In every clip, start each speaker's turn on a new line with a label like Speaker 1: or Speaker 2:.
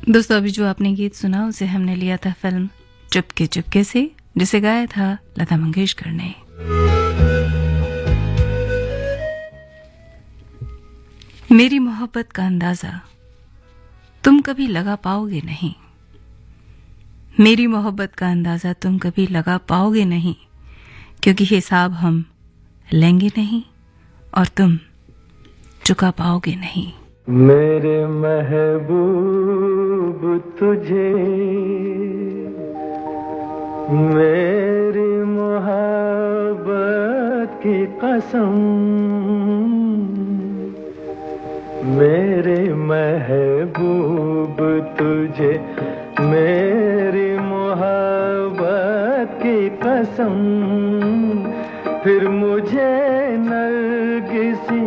Speaker 1: दोस्तों, अभी जो आपने गीत सुना उसे हमने लिया था फिल्म चुपके चुपके से, जिसे गाया था लता मंगेशकर ने। मेरी मोहब्बत का अंदाजा तुम कभी लगा पाओगे नहीं, मेरी मोहब्बत का अंदाजा तुम कभी लगा पाओगे नहीं, क्योंकि हिसाब हम लेंगे नहीं और तुम चुका पाओगे नहीं।
Speaker 2: मेरे महबूब तुझे मेरी मोहब्बत की कसम, मेरे महबूब तुझे मेरी मोहब्बत की कसम, फिर मुझे नरगिसी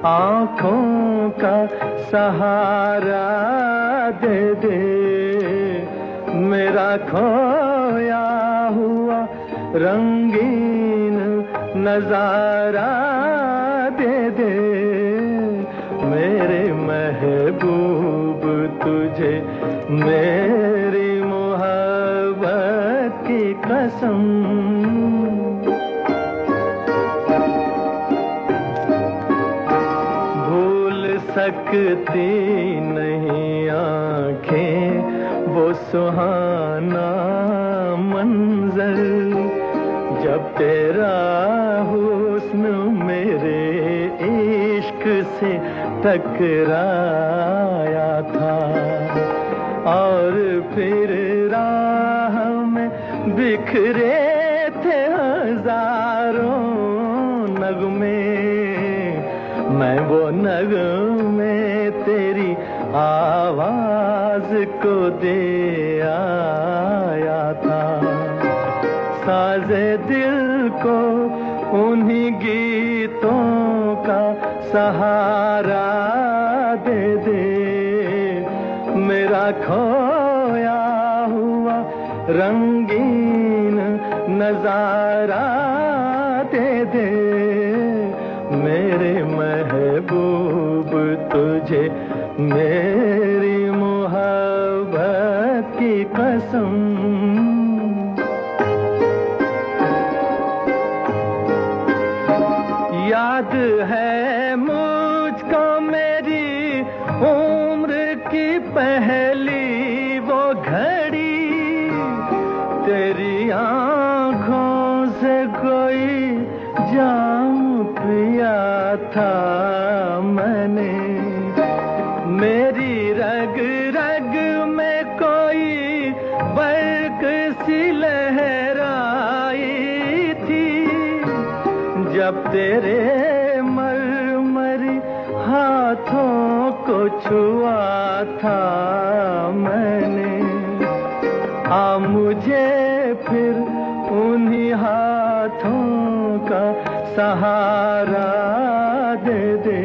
Speaker 2: आँखों का सहारा दे दे, मेरा खोया हुआ रंगीन नजारा दे दे, मेरे महबूब तुझे मेरी मोहब्बत की कसम। सकती नहीं आँखें वो सुहाना मंजर, जब तेरा हुस्न मेरे इश्क से टकराया था, और फिर राह में बिखरे थे हजारों नगमे, मैं वो नगमे तेरी आवाज को दे आया था, साज़े दिल को उन्हीं गीतों का सहारा दे दे, मेरा खोया हुआ रंगीन नजारा दे दे, मेरे महबूब तुझे मेरी मोहब्बत की कसम। याद है मुझको मेरी उम्र की पहली वो घड़ी, तेरी आँखों से कोई जाम पिया था मैंने, मेरी रग रग में कोई बर्क सी लहराई थी, जब तेरे मरमरी हाथों को छुआ था मैंने, आ मुझे फिर उन्हीं हाथों का सहारा दे दे,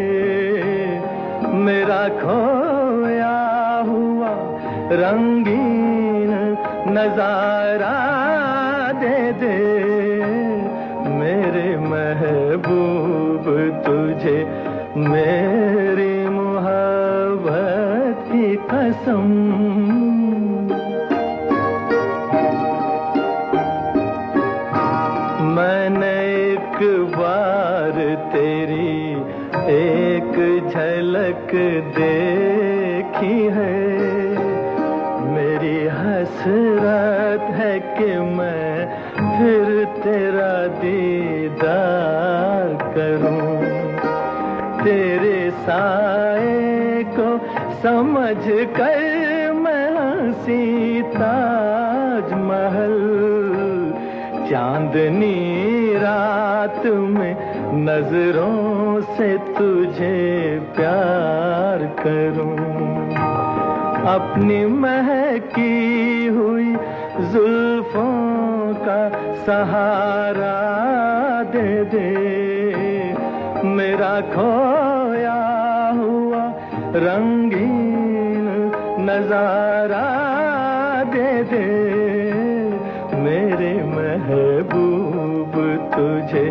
Speaker 2: मेरा खोया हुआ रंगीन नजारा दे दे, मेरे महबूब तुझे मेरी मोहब्बत की कसम। मैंने एक बार तेरी एक झलक देखी है, मेरी हसरत है कि मैं फिर तेरा दीदार करूं, तेरे साए को समझ कर मैं हंसी ताजमहल, चांदनी रात में नजरों से तुझे प्यार करूं, अपनी महकी हुई जुल्फों का सहारा दे दे, मेरा खोया हुआ रंगीन नजारा दे दे, मेरे महबूब तुझे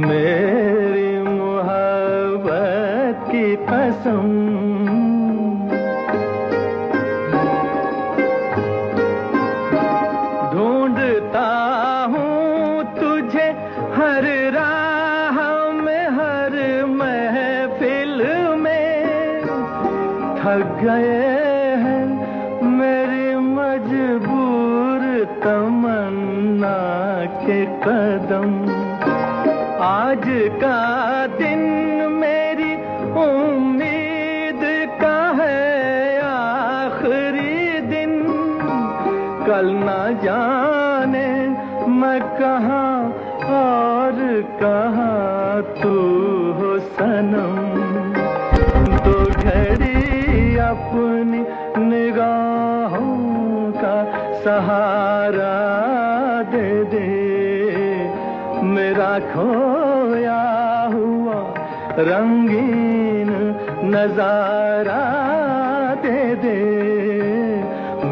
Speaker 2: मेरी मोहब्बत की कसम। थक गए हैं मेरी मजबूर तमन्ना के कदम। आज का दिन मेरी उम्मीद का है आखिरी दिन, कल ना जाने मैं कहाँ और कहाँ तू हो सनम। तो घड़ी अपनी निगाहों का सहारा दे दे, मेरा खोया हुआ रंगीन नजारा दे दे।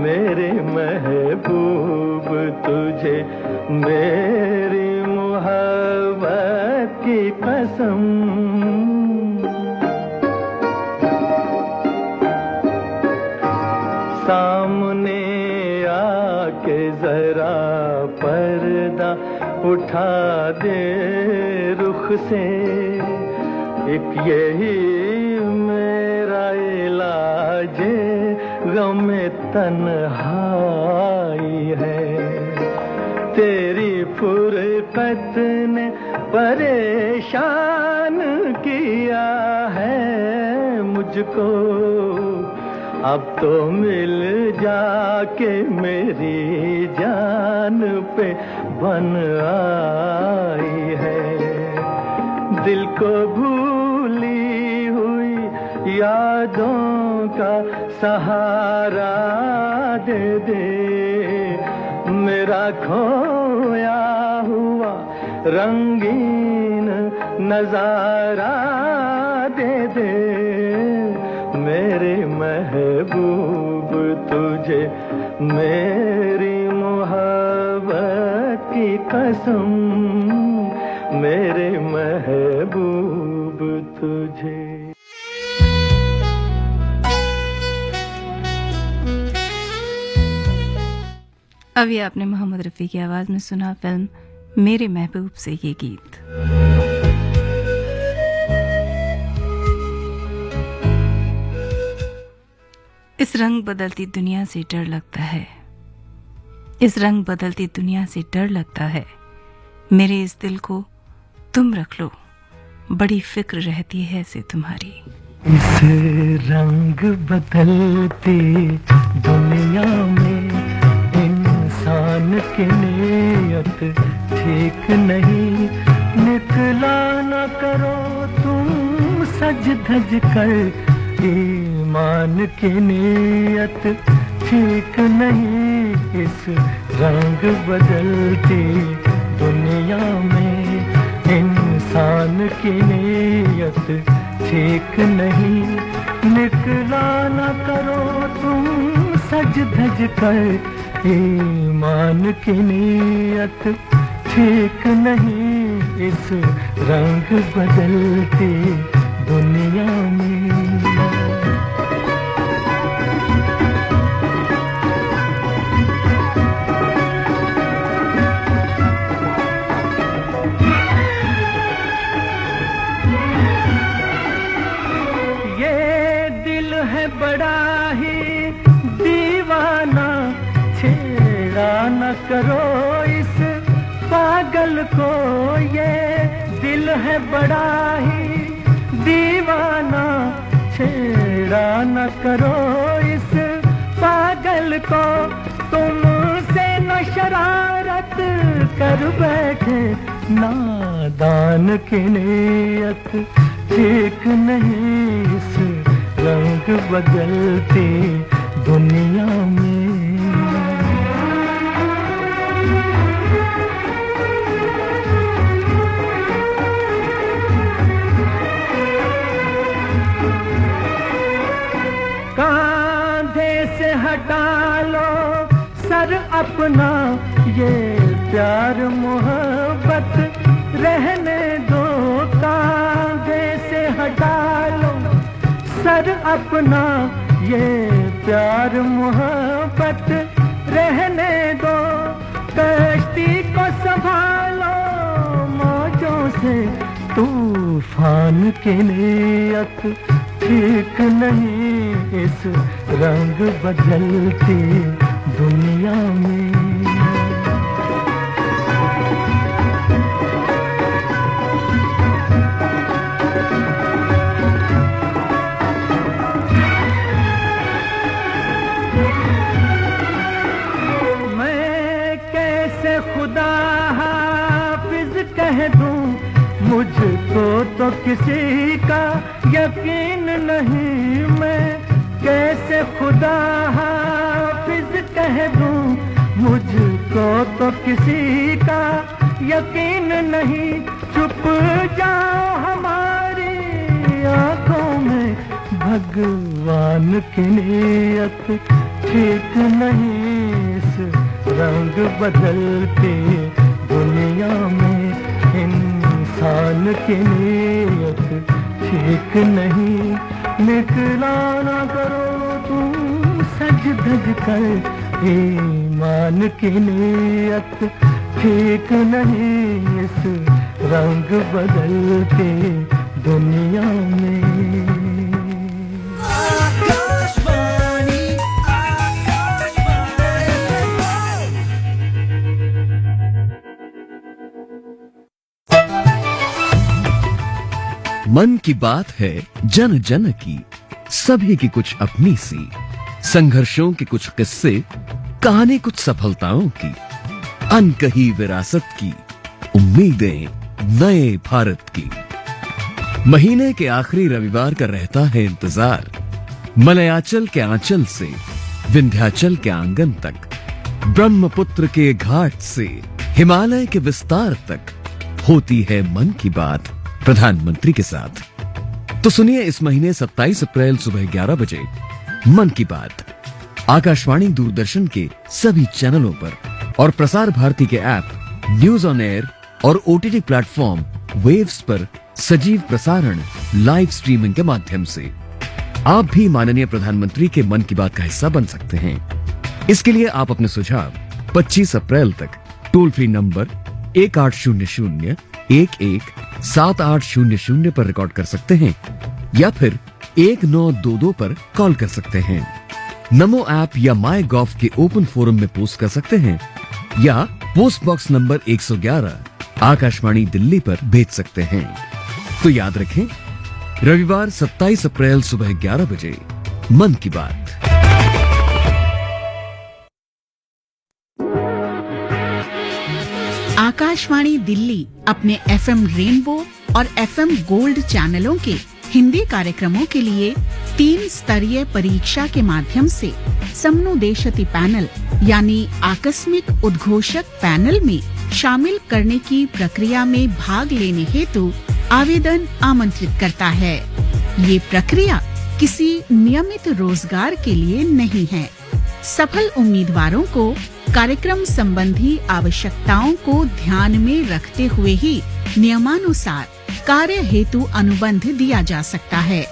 Speaker 2: मेरे महबूब तुझे मेरी मोहब्बत की कसम। सामने आके जरा पर्दा उठा दे रुख से, एक यही मेरा इलाज गमे तन्हाई है। तेरी फुरकत ने परेशान किया है मुझको, अब तो मिल जाके मेरी जान पे बन आई है। दिल को भूली हुई यादों का सहारा दे दे, मेरा खोया हुआ रंगीन नजारा दे दे। मेरे महबूब तुझे मेरी मोहब्बत की कसम, मेरे महबूब तुझे।
Speaker 1: अभी आपने मोहम्मद रफ़ी की आवाज़ में सुना फिल्म मेरे महबूब से ये गीत। इस रंग बदलती दुनिया से डर लगता है, इस रंग बदलती दुनिया से डर लगता है, मेरे इस दिल को तुम रख लो, बड़ी फिक्र रहती है से तुम्हारी।
Speaker 2: इस रंग बदलती दुनिया में इंसान की नीयत ठीक नहीं, निकला न करो तुम सज धज कर, ईमान की नीयत ठीक नहीं। इस रंग बदलती दुनिया में इंसान की नीयत ठीक नहीं, निकला न करो तुम सज धज कर, ईमान की नीयत ठीक नहीं। इस रंग बदलती दुनिया में बड़ा ही दीवाना, छेड़ा न करो इस पागल को, ये दिल है बड़ा ही दीवाना, छेड़ा न करो इस पागल को। तुमसे न शरारत कर बैठे नादान की नीयत ठीक नहीं, इस रंग बदलती दुनिया में। कांधे से हटा लो सर अपना, ये प्यार मोहब्बत रहने दो। कांधे से हटा लो सर अपना, ये प्यार मोहब्बत रहने दो। कश्ती को संभालो मौजों से, तूफान की नीयत ठीक नहीं, इस रंग बदलती दुनिया में। खुदा हाफिज कह दूं, मुझको तो किसी का यकीन नहीं। मैं कैसे खुदा हाफिज कह दूं, मुझको तो किसी का यकीन नहीं। छुप जाओ हमारी आंखों में, भगवान की नियत ठीक नहीं। इस रंग बदलते दुनिया में इंसान की नीयत ठीक नहीं। निकला ना करो तुम सज धज कर, ईमान की नीयत ठीक नहीं। इस रंग बदलते दुनिया में।
Speaker 3: मन की बात है जन जन की, सभी की कुछ अपनी सी, संघर्षों के कुछ किस्से, कहानी कुछ सफलताओं की, अनकही विरासत की, उम्मीदें नए भारत की। महीने के आखिरी रविवार का रहता है इंतजार, मलयाचल के आंचल से विंध्याचल के आंगन तक, ब्रह्मपुत्र के घाट से हिमालय के विस्तार तक होती है मन की बात प्रधानमंत्री के साथ। तो सुनिए इस महीने 27 अप्रैल सुबह 11 बजे मन की बात आकाशवाणी दूरदर्शन के सभी चैनलों पर और प्रसार भारती के ऐप न्यूज ऑन एयर और ओटीटी प्लेटफॉर्म वेव्स पर सजीव प्रसारण लाइव स्ट्रीमिंग के माध्यम से। आप भी माननीय प्रधानमंत्री के मन की बात का हिस्सा बन सकते हैं। इसके लिए आप अपने सुझाव 25 अप्रैल तक टोल फ्री नंबर 1800-11-7800 पर रिकॉर्ड कर सकते हैं या फिर 1922 पर कॉल कर सकते हैं। नमो ऐप या माई गॉव के ओपन फोरम में पोस्ट कर सकते हैं या post box number 111 Akashvani Delhi पर भेज सकते हैं। तो याद रखें, रविवार 27 अप्रैल सुबह 11 बजे मन की बात।
Speaker 4: आकाशवाणी दिल्ली अपने एफएम रेनबो और एफएम गोल्ड चैनलों के हिंदी कार्यक्रमों के लिए 3 स्तरीय परीक्षा के माध्यम से समनुदेशति पैनल यानी आकस्मिक उद्घोषक पैनल में शामिल करने की प्रक्रिया में भाग लेने हेतु आवेदन आमंत्रित करता है। ये प्रक्रिया किसी नियमित रोजगार के लिए नहीं है। सफल उम्मीदवारों को कार्यक्रम संबंधी आवश्यकताओं को ध्यान में रखते हुए ही नियमानुसार कार्य हेतु अनुबंध दिया जा सकता है।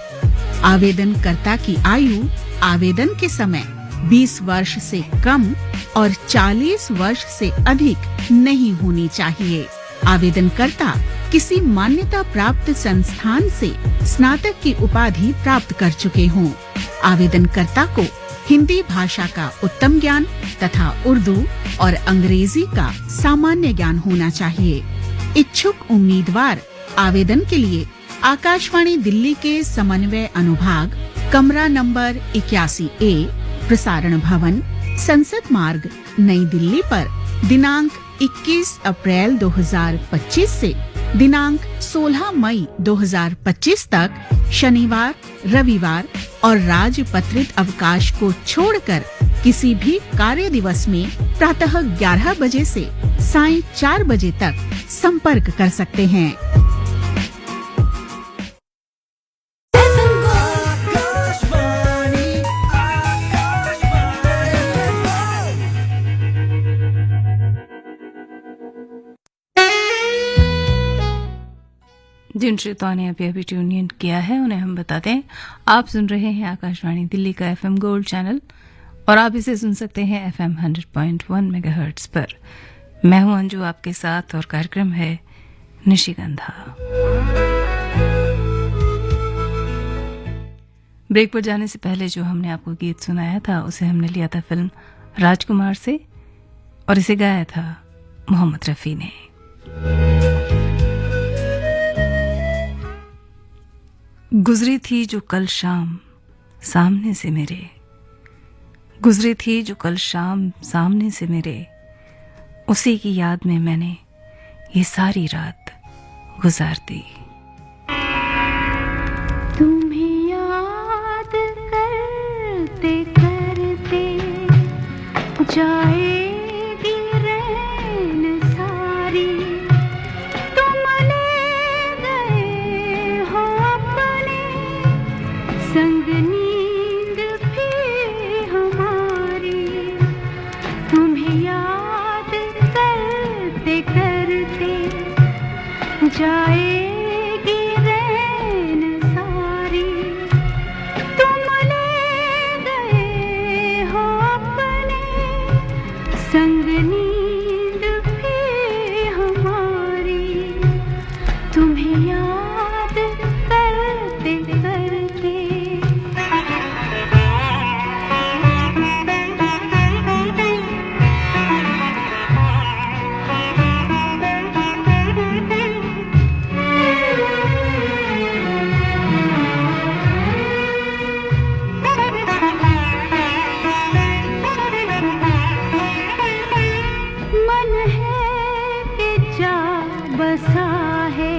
Speaker 4: आवेदनकर्ता की आयु आवेदन के समय 20 वर्ष से कम और 40 वर्ष से अधिक नहीं होनी चाहिए। आवेदनकर्ता किसी मान्यता प्राप्त संस्थान से स्नातक की उपाधि प्राप्त कर चुके हों। आवेदनकर्ता को हिंदी भाषा का उत्तम ज्ञान तथा उर्दू और अंग्रेजी का सामान्य ज्ञान होना चाहिए। इच्छुक उम्मीदवार आवेदन के लिए आकाशवाणी दिल्ली के समन्वय अनुभाग, कमरा नंबर 81A, प्रसारण भवन, संसद मार्ग, नई दिल्ली पर दिनांक 21 अप्रैल 2025 से दिनांक 16 मई 2025 तक शनिवार, रविवार और राजपत्रित अवकाश को छोड़कर किसी भी कार्य दिवस में प्रातः 11 बजे से सायं 4 बजे तक संपर्क कर सकते हैं।
Speaker 1: जिन श्रोताओं ने अभी ट्यून इन किया है उन्हें हम बताते हैं, आप सुन रहे हैं आकाशवाणी दिल्ली का एफएम गोल्ड चैनल और आप इसे सुन सकते हैं एफएम 100.1 मेगाहर्ट्ज पर। मैं हूं अंजू आपके साथ और कार्यक्रम है निशिगंधा। ब्रेक पर जाने से पहले जो हमने आपको गीत सुनाया था उसे हमने लिया था फिल्म राजकुमार से और इसे गाया था मोहम्मद रफ़ी ने। गुजरी थी जो कल शाम सामने से मेरे, गुजरी थी जो कल शाम सामने से मेरे, उसी की याद में मैंने ये सारी रात गुजार दी।
Speaker 5: तुम्हें याद करते करते जाएगी रैन सारी, तुम ले गए हो अपने संग नींद भी हमारी। तुम्हें याद करते करते जाएगी रैन सारी, तुम ले गए हो अपने संग नींद भी हमारी। तुम्हें याद करते करते मन है कि जा बसा है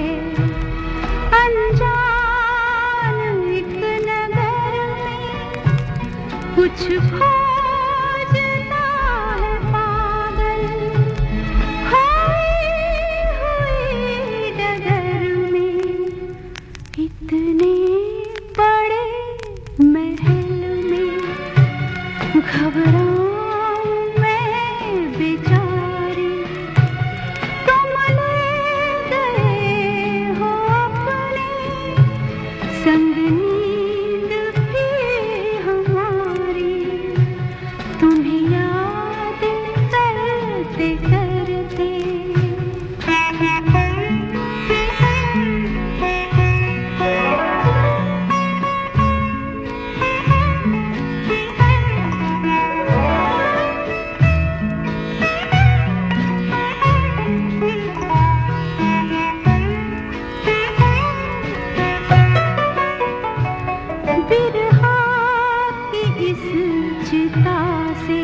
Speaker 5: अनजान एक नगर में, कुछ खोजना है पागल खोई हुई डगर में। इतने बड़े महल में घबराऊं मैं बेचारी, तुम ले गए हो अपने संग नींद भी हमारी। तुम्हें याद करते करते बिरहा की इस चिता से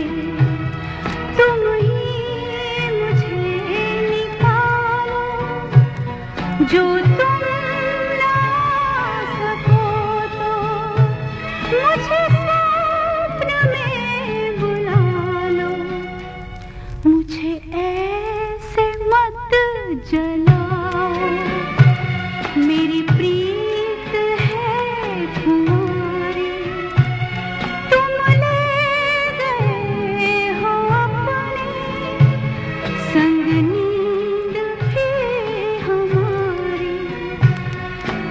Speaker 5: तुम ही मुझे निकालो, जो तुम ना सको तो मुझे स्वप्न में बुला लो। मुझे ऐसे मत जलाओ, मेरी प्रीत है तुम्हारी। तुम ले गए हो अपने संग नींद भी हमारी।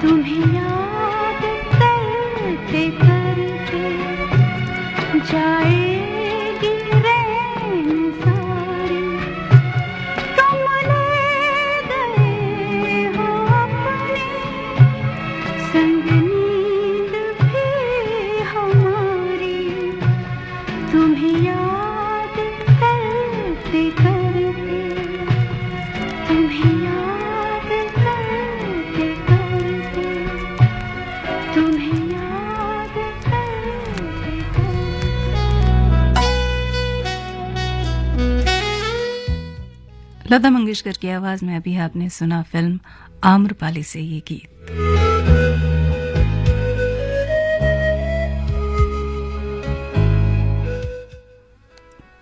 Speaker 5: तुम्हें याद करते करते जाएगी रैन सारी, तुम ले गए हो अपने संग नींद भी हमारी। तुम्हें याद करते करते, तुम्हें याद करते करते, तुम्हें याद करते करते।
Speaker 1: लता मंगेशकर की आवाज में अभी आपने सुना फिल्म आम्रपाली से ये गीत।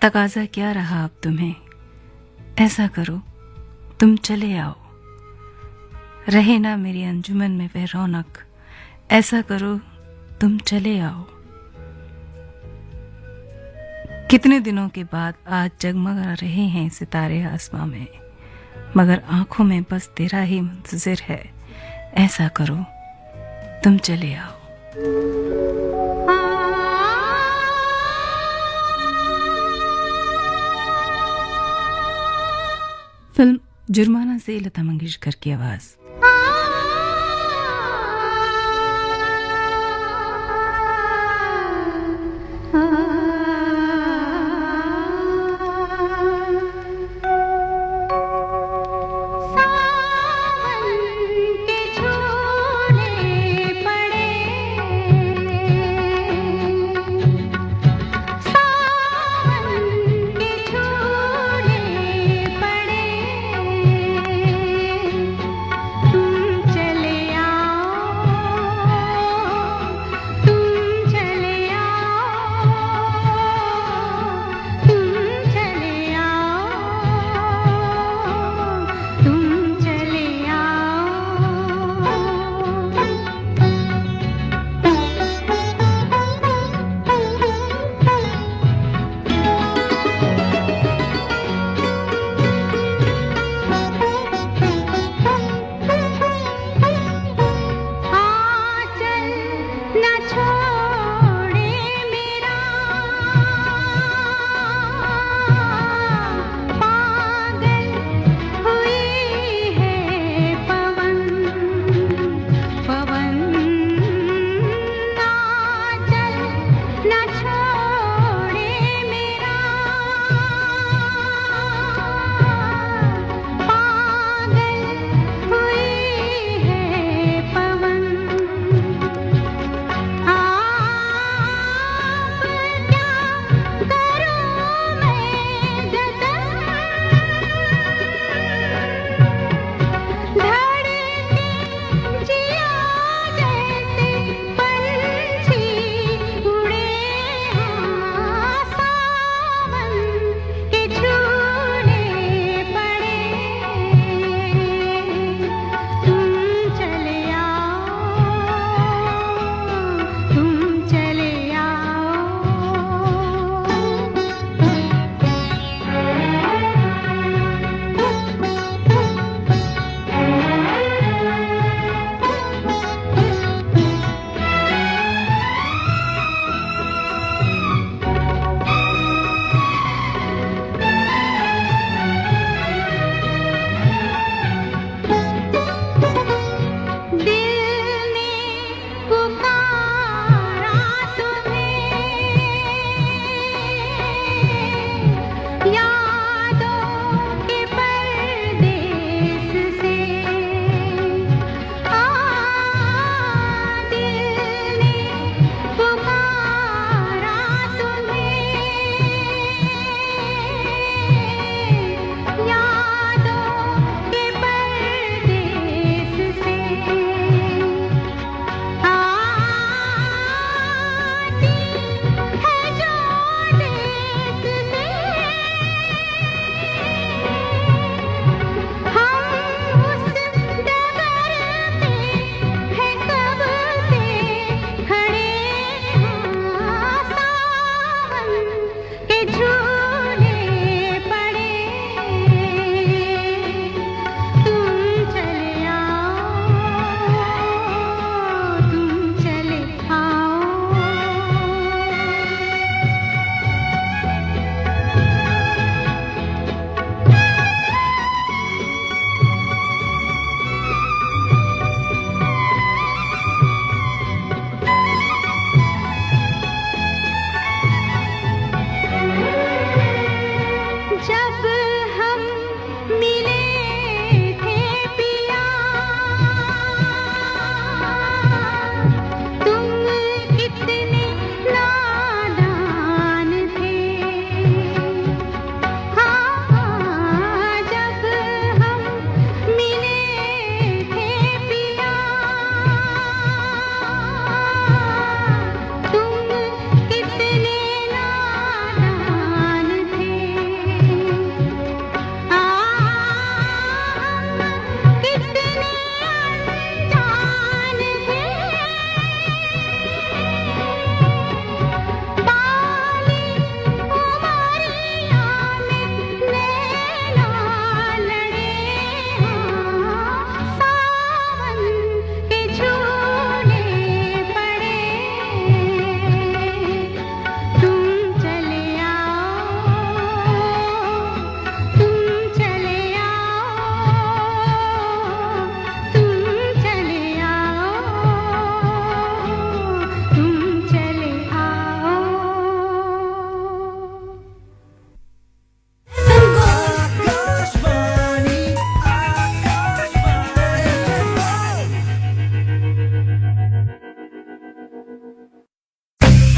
Speaker 1: तकाजा क्या रहा अब तुम्हें, ऐसा करो तुम चले आओ, रहे ना मेरी अंजुमन में वह रौनक, ऐसा करो तुम चले आओ। कितने दिनों के बाद आज जगमगा रहे हैं सितारे आसमां में, मगर आंखों में बस तेरा ही मुंतजिर है, ऐसा करो तुम चले आओ। फिल्म जुर्माना से लता मंगेशकर की आवाज।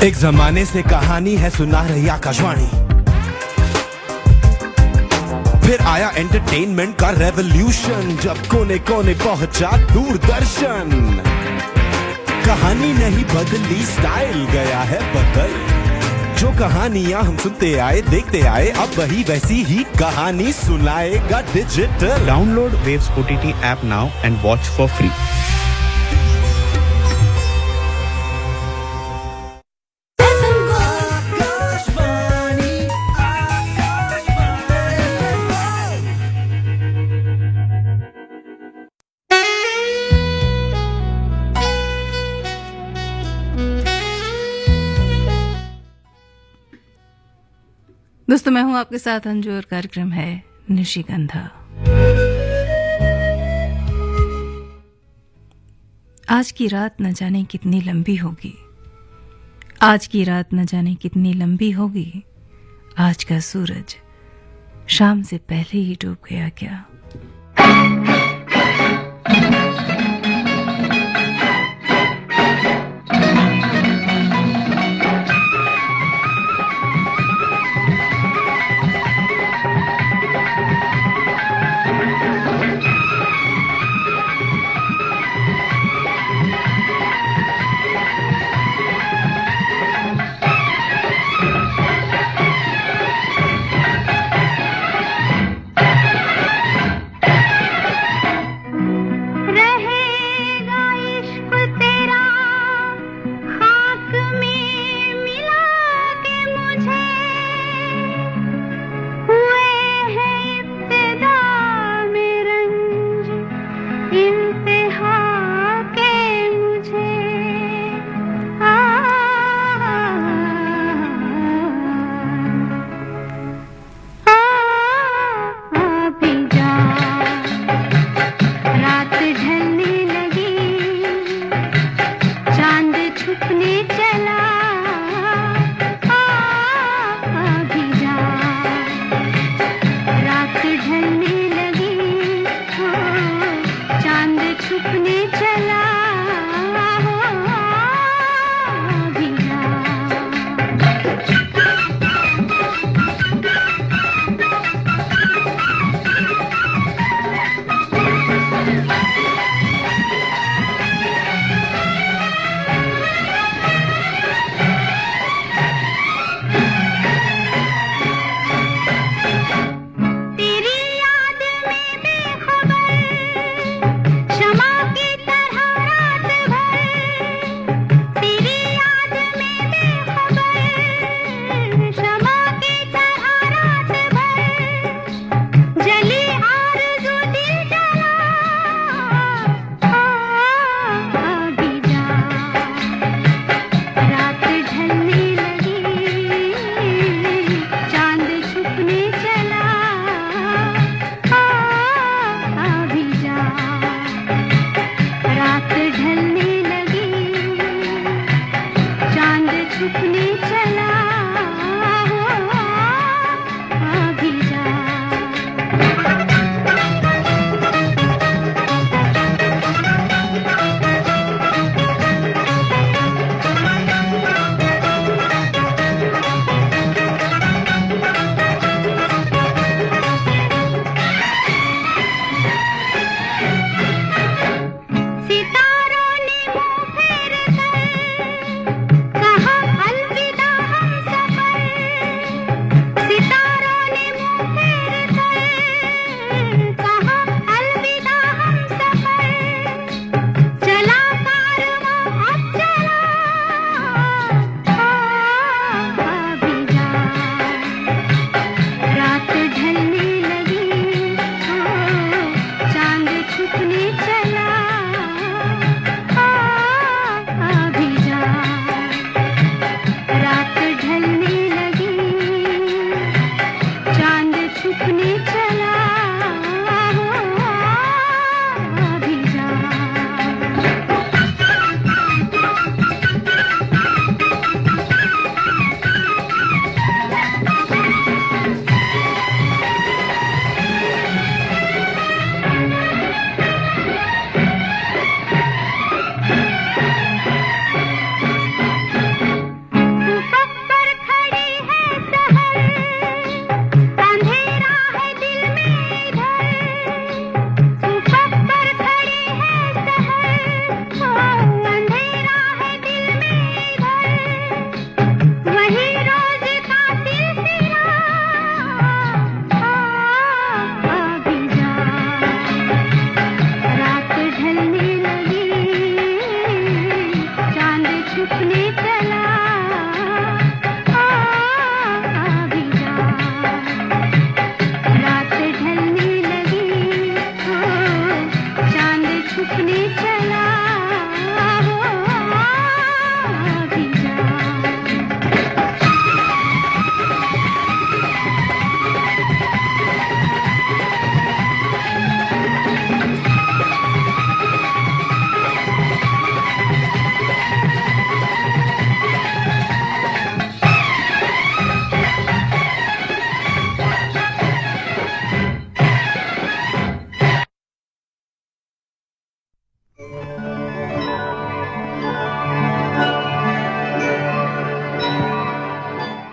Speaker 6: एक जमाने से कहानी है सुना रही आकाशवाणी, फिर आया एंटरटेनमेंट का रेवोल्यूशन, जब कोने कोने पहुंचा दूरदर्शन। कहानी नहीं बदली, स्टाइल गया है बदल। जो कहानियां हम सुनते आए देखते आए, अब वही वैसी ही कहानी सुनाएगा digital.
Speaker 7: Download waves OTT app now and watch for free.
Speaker 1: दोस्तों, मैं हूं आपके साथ अंजू और कार्यक्रम है निशिगंधा। आज की रात न जाने कितनी लंबी होगी, आज की रात न जाने कितनी लंबी होगी, आज का सूरज शाम से पहले ही डूब गया क्या।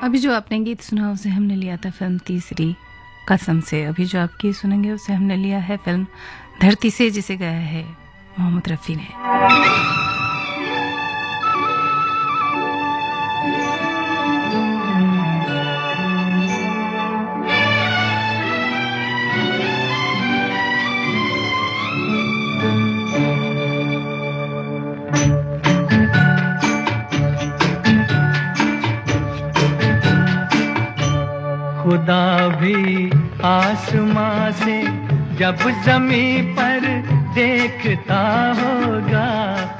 Speaker 1: अभी जो आपने गीत सुना उसे हमने लिया था फिल्म तीसरी कसम से। अभी जो आप गीत सुनेंगे उसे हमने लिया है फिल्म धरती से, जिसे गाया है मोहम्मद रफ़ी ने।
Speaker 2: खुदा भी आसमां से जब ज़मीं पर देखता होगा,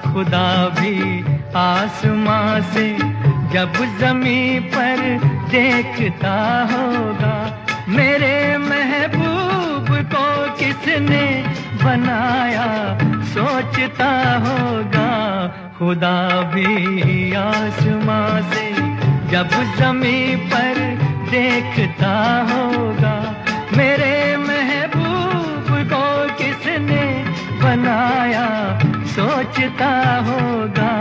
Speaker 2: खुदा भी आसमां से जब ज़मीं पर देखता होगा, मेरे महबूब को किसने बनाया सोचता होगा। खुदा भी आसमां से जब ज़मीं पर देखता होगा, मेरे महबूब को किसने बनाया सोचता होगा।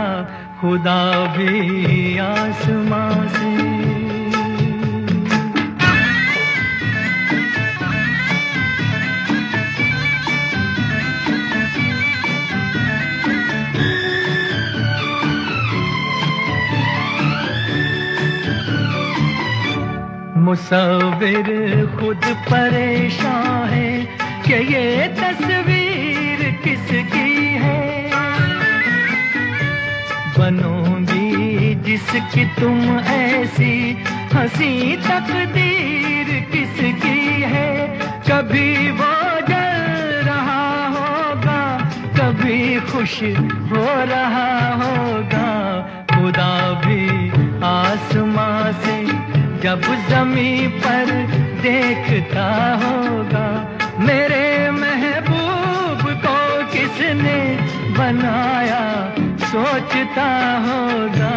Speaker 2: खुदा भी आसमां से। मुसव्विर खुद परेशान है कि ये तस्वीर किसकी है, बनोगी जिसकी तुम ऐसी हंसी तकदीर किसकी है। कभी वो जल रहा होगा, कभी खुश हो रहा होगा। खुदा भी आसमां से जब ज़मीं पर देखता होगा, मेरे महबूब को किसने बनाया सोचता होगा।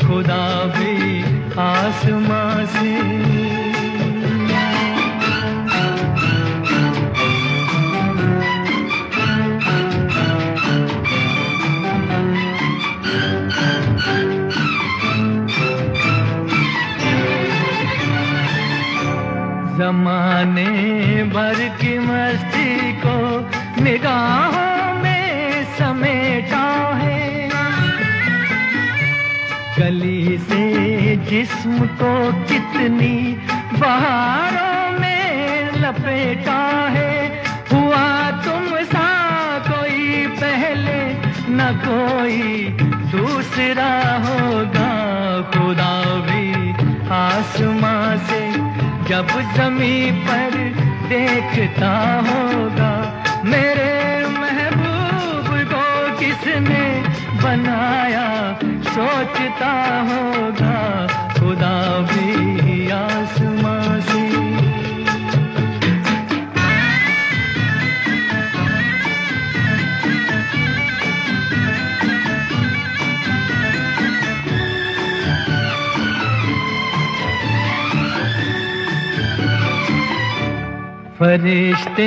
Speaker 2: खुदा भी आसमां से। ज़माने भर की मस्ती को निगाहों में समेटा है, गली से जिस्म को कितनी बहारों में लपेटा है। हुआ तुम सा कोई पहले न कोई दूसरा होगा। खुदा भी आसमां से जब ज़मीं पर देखता होगा, मेरे महबूब को किसने बनाया सोचता होगा। खुदा भी आसमां से। फरिश्ते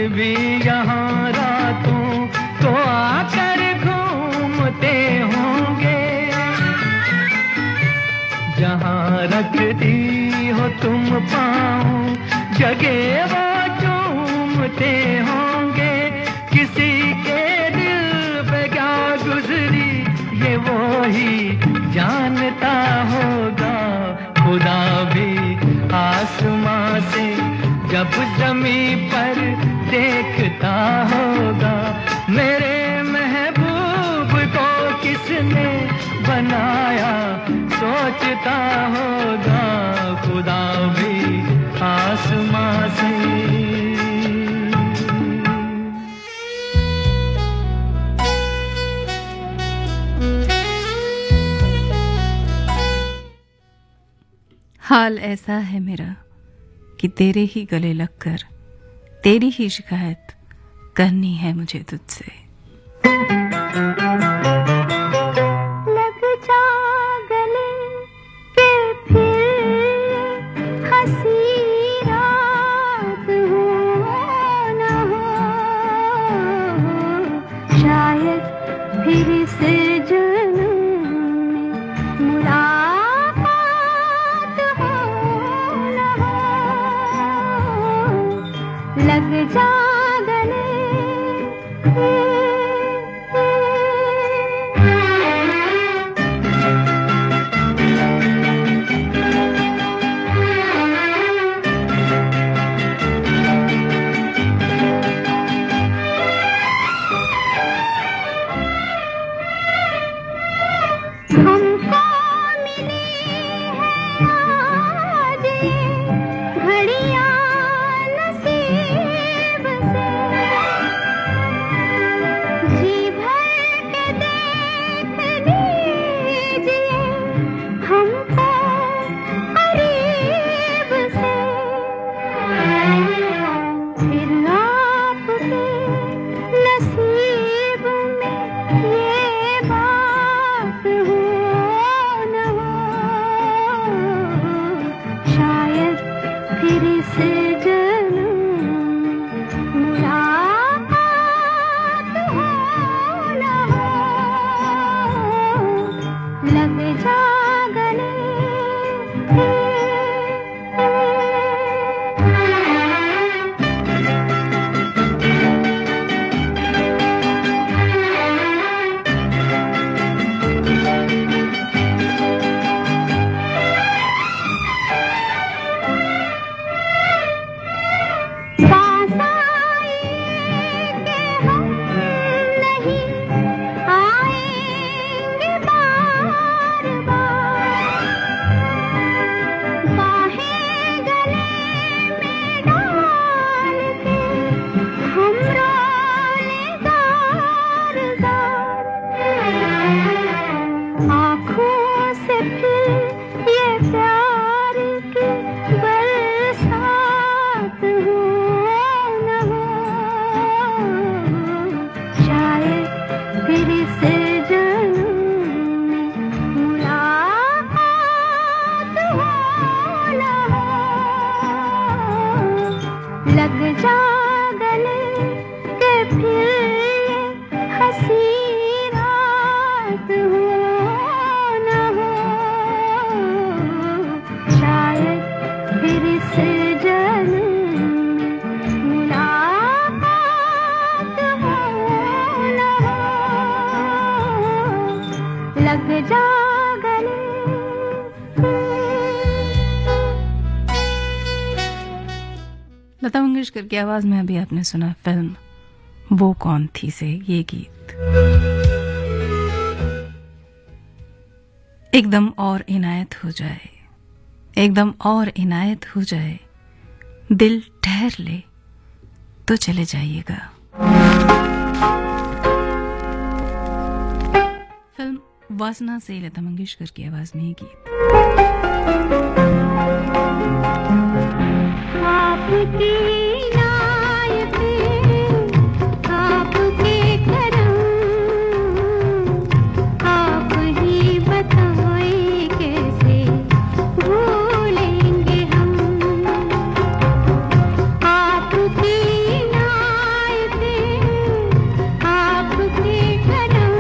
Speaker 2: भी यहाँ रातों को आकर घूमते होंगे, जहाँ रखती हो तुम पाँव जगह वो चूमते होंगे। किसी के दिल पे क्या गुजरी ये वो ही जानता होगा। खुदा भी आसमां से जब ज़मीं पर देखता होगा, मेरे महबूब को किसने बनाया सोचता होगा। खुदा भी आसमां से।
Speaker 1: हाल ऐसा है मेरा कि तेरे ही गले लगकर तेरी ही शिकायत करनी है मुझे तुझसे।
Speaker 5: लग जा गले के फिर हंसी रात हो न हो, शायद फिर से जन्म में मुलाकात जा गले हमको मिली है आज ये घड़ियां नसीब से जी भर के देख लीजिए हमको करीब से फिर आपके नसीब में ये बात हो न हो शायद फिर से जन्म मुलाकात हो न हो लग जा गले पास आए कि हम नहीं आएंगे बार बार बाहें गले में डाल के हम रोले जार जार आँखों से फिर ये प्यार की बरसात हो न हो शायद फिर से जन्म में मुलाकात हो न हो लग जा गले के फिर ये हंसी रात हो न हो शायद फिर से जन्म में मुलाकात हो न हो लग जा गले
Speaker 1: लता मंगेशकर की आवाज में अभी आपने सुना फिल्म वो कौन थी से ये गीत। एकदम और इनायत हो जाए, एकदम और इनायत हो जाए, दिल ठहर ले तो चले जाइएगा। फिल्म वासना से लता मंगेशकर की आवाज में ये गीत।
Speaker 5: आपकी इनायतें, आपके करम, आप ही बताएं कैसे भूलेंगे हम। आपकी इनायतें, आपके करम,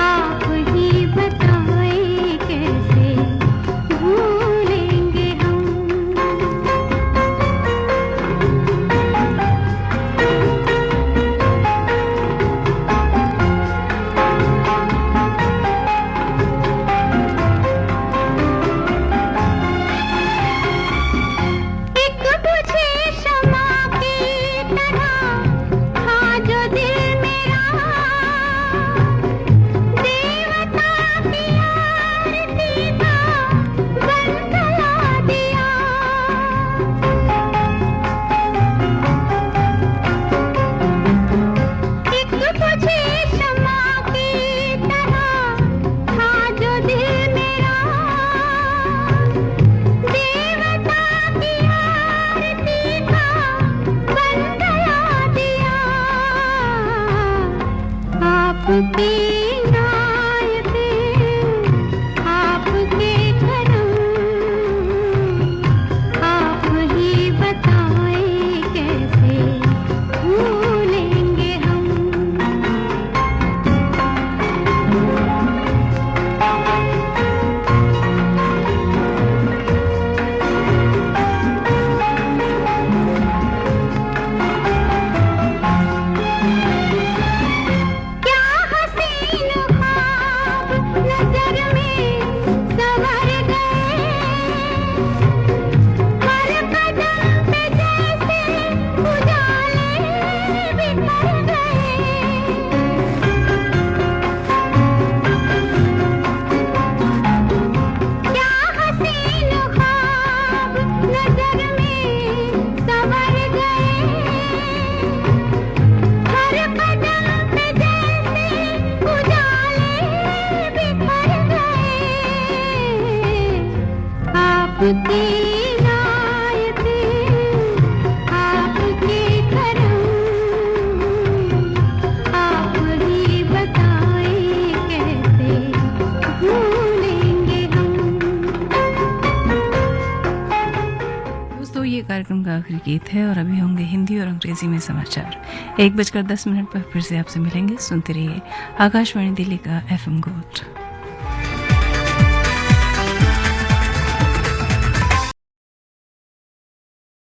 Speaker 5: आप ही बताएं आपकी इनायतें, आपके करम, आप ही बताएं कैसे भूलेंगे हम।
Speaker 1: दोस्तों, ये कार्यक्रम का आखिरी गीत है और अभी होंगे हिंदी और अंग्रेजी में समाचार। 1:10 पर फिर से आपसे मिलेंगे। सुनते रहिए आकाशवाणी दिल्ली का FM गोल्ड।